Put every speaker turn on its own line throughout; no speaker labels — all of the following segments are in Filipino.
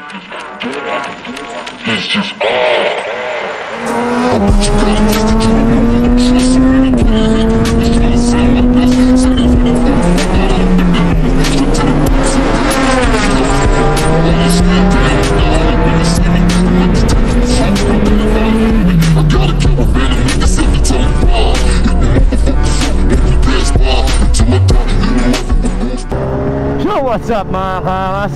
It's just I bet you gotta give it to me. Trust me, I'm playing. It's gonna sound like this. So if you don't want to fuck out, I'm gonna to the box. I stand there, now when you see me, I'm not the type of fuck I'm gonna I gotta kill a man and make this every time I hit the motherfucker fuck every dance bar until I die in the motherfucker.
So what's up mga kakas?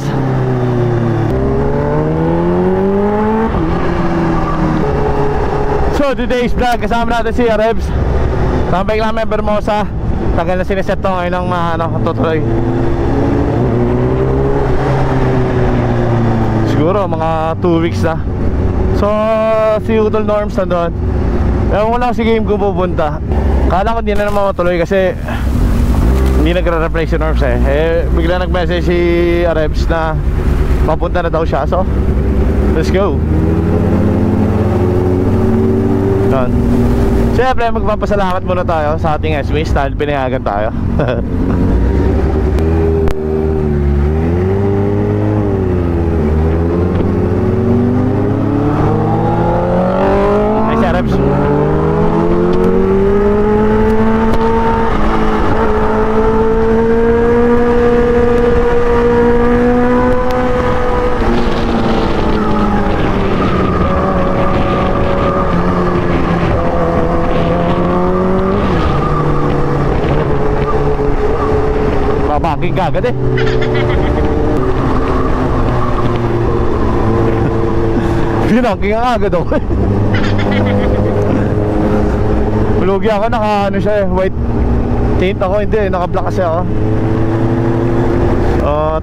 So today's vlog, kasama natin si Rebs. Tambay lang member mo sa tagal na siniset to ngayon ng tutuloy. Siguro mga 2 weeks na. So si Udol Norms na doon. Ewan ko lang si game kung pupunta. Kala ko hindi na naman matuloy kasi hindi nagre-reply si Norms bigla nag-message si Rebs na papunta na daw siya. So let's go. Siyempre magpapasalamat muna tayo sa ating SWIS dahil pinayagan tayo. Ay si Rebs. Babaking kagad Pinangking ang agad ako Lugi ako, naka siya white tint ako, hindi, naka black kasi ako.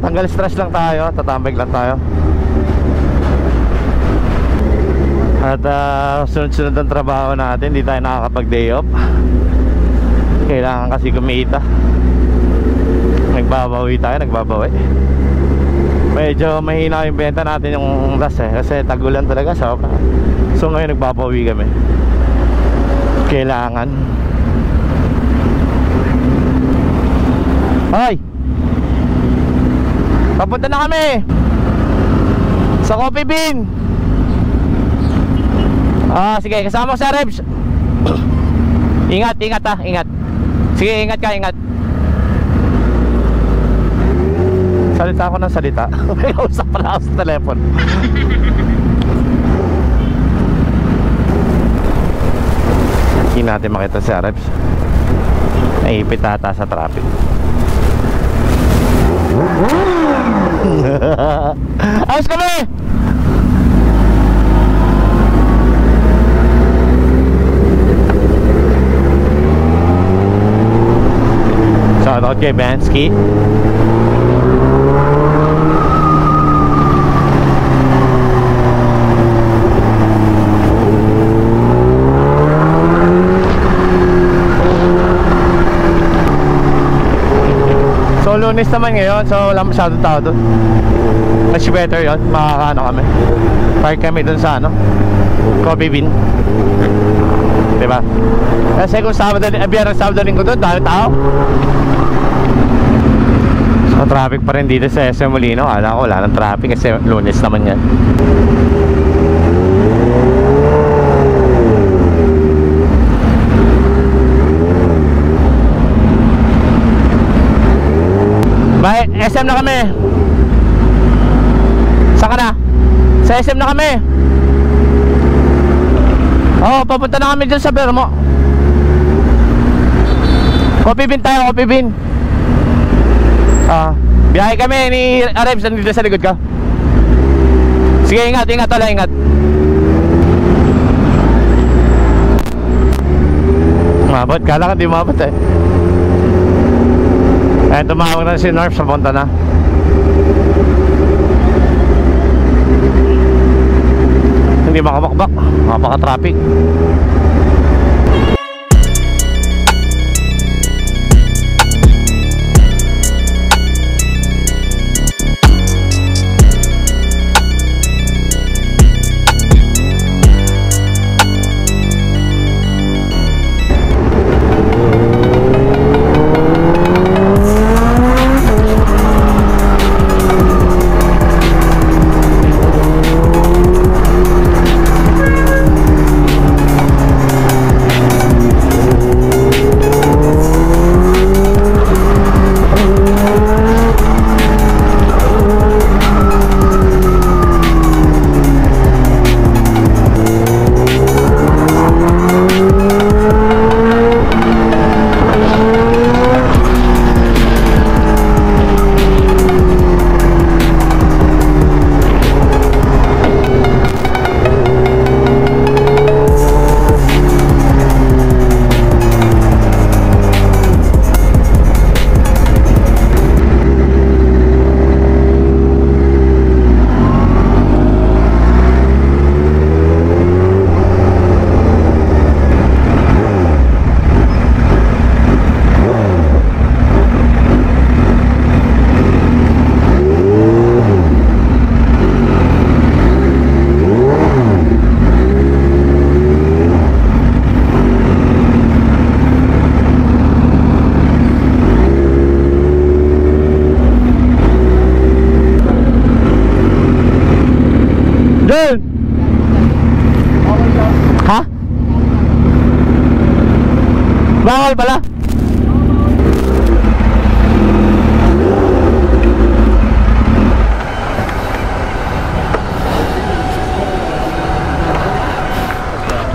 Tanggal stress lang tayo, tatambay lang tayo. At sunod-sunod ang trabaho natin, hindi tayo nakakapag day off. Kailangan kasi kumita. Nagbabawi tayo, nagbabawi. Medyo mahina yung benta natin yung last kasi tagulan talaga sobra. So ngayon nagbabawi kami. Kailangan. Hoy! Papunta na kami sa Coffee Bean. Sige, kasama ko sa Rebs. Ingat, ingat ingat. Sige, ingat ka, ingat. Salita ako ng salita. May kausap pala ako sa telepon. Hindi natin makita si Rebs. Naipit ata sa traffic. Ayos kami! Shout out kay Bansky. So Lunes naman ngayon, so wala masyadong tao doon. Much better yun, makakaano kami. Park kami doon sa Coffee Bean. Diba? Kasi kung Biyernes, Sabado, Linggo doon, dami tao. So traffic pa rin dito sa SM Molino. Alam ko wala ng traffic kasi Lunes naman yan. Bye, SM na kami. Saan ka na? Sa SM na kami. Papunta na kami dyan sa Bermo. Coffee Bean tayo, Coffee Bean. Biyahe kami ni Rebs, nandito sa likod ka. Sige, ingat, ingat, wala, ingat. Mabot, kala ka di mabot Ayan, tumawag na si Norms, papunta na. Hindi makabakbak, mapaka-traffic. Diyan! Ha? Bawal pala?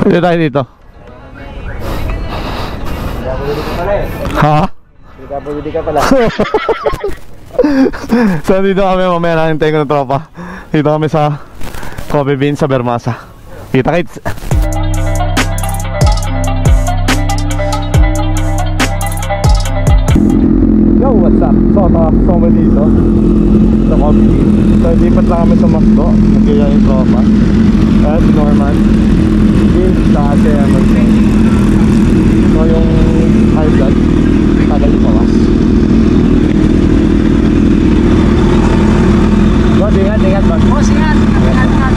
Dito tayo dito. Ha?
Pwede ka pala.
So dito kami, mamaya natin tayo ng tropa. Dito kami sa Coffee Bean sa Bermasa. Kita kits. Yo, what's up? So nakakasama dito sa Coffee Bean. So lipat lang kami sa Macdo. Nagyaya yung tropa. At Norman Vince sa si Emerson. So yung high blood tagal yung pawas. Boss, ingat boss.
Boss, ingat. Ingat.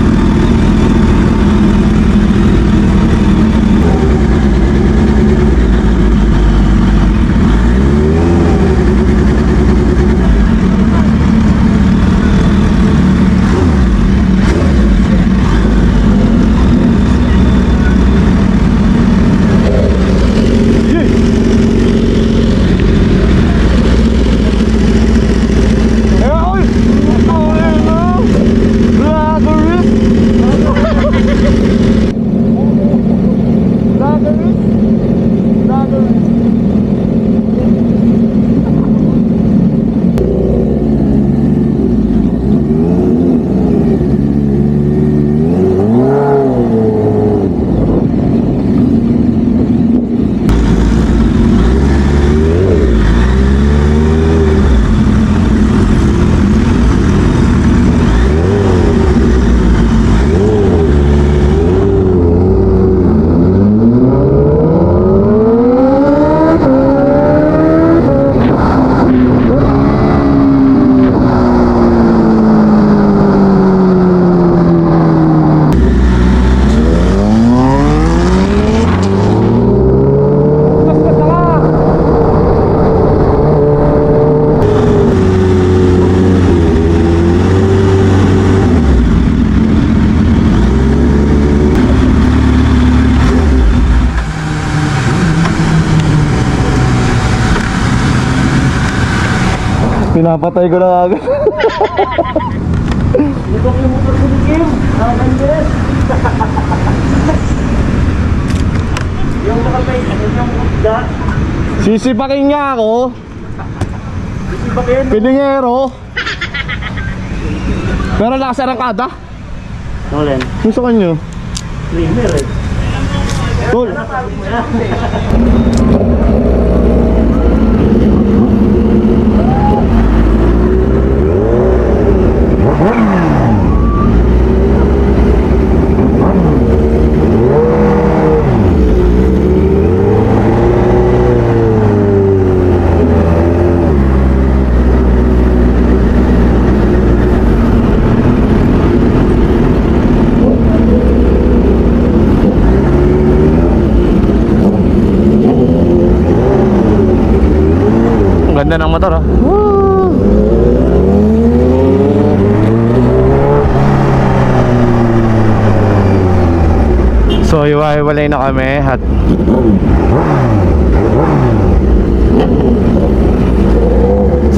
Pinapatay ko na agad.
Lubok yung motor ko ni Kim. Dangerous. Yung nakapay, yung da.
Sisipakin niya ako.
Sisipakin?
Pilingero. Pero lakas arangkada.
Nolan.
Yung sa kanyo?
Dreamer eh.
Tol. Ganda ng motor ah. So hiwa-hiwalay na kami at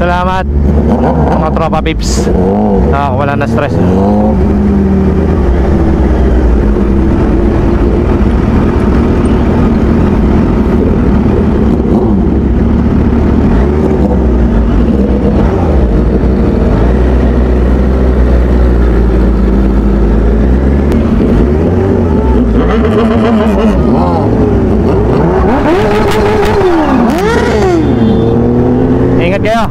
salamat mga tropa pips. Wala na stress. Ingat kayo.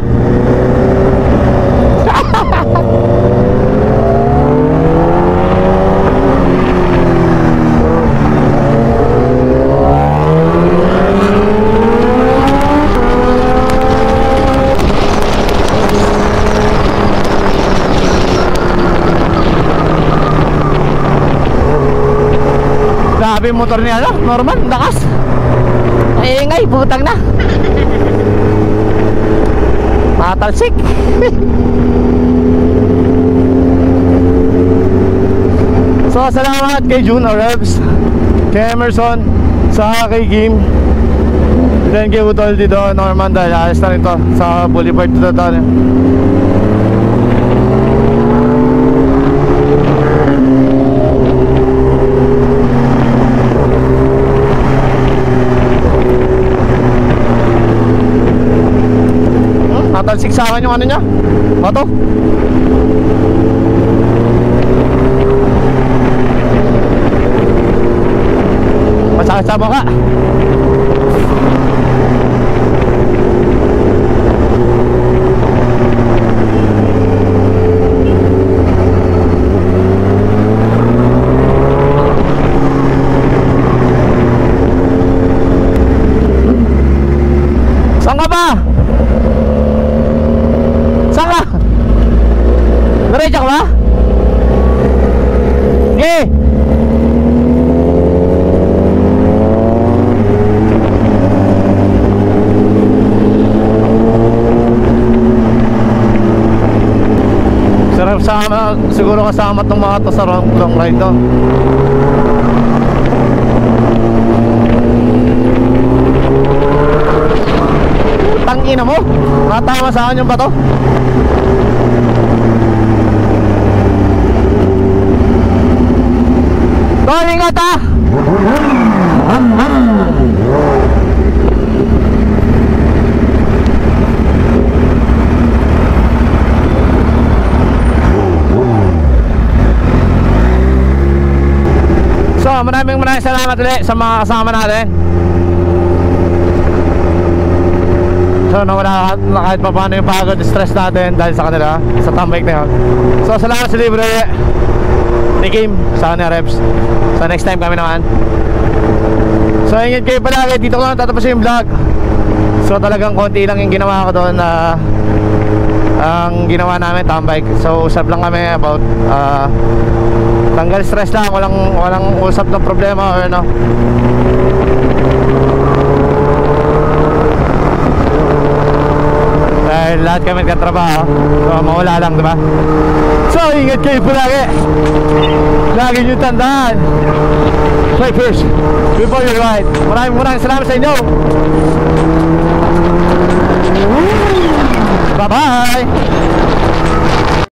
Grabe yung motor niya, no? Norman, lakas. Ay, ingay, putang na. Matalsik. salamat kay June Orebs, kay Emerson, sa kay Kim, then kay Utol dito, Norman, dahil alis na rin to sa Boulevard to Tatane. Natalsik sa akin yung ano niya, bato. Masakit sa mukha. Saan ka ba? Saan ka? Diretso ka ba? Okay. Sarap sama, siguro kasama itong mga to sa long ride to. Tangina mo, natama sa akin yung bato. Tol, ingat ha. So, maraming salamat ulit sa mga kasama natin. So, nawala kahit pa paano yung pagod, stress natin dahil sa kanila, sa tambike na yun. So, salamat sa libre ni Kim, sa kanya reps. So, next time kami naman. So, ingat kayo palagi. Dito ko lang tatapusin yung vlog. So, talagang konti lang yung ginawa ko doon na ang ginawa namin, tambike. So, usap lang kami about tanggal stress lang, walang usap ng problema or ano. Dahil lahat kami nagkatrabaho, so mawala lang, diba? So, ingat kayo palagi. Lagi nyo tandaan, play first before you ride. Maraming salamat sa inyo. Bye bye.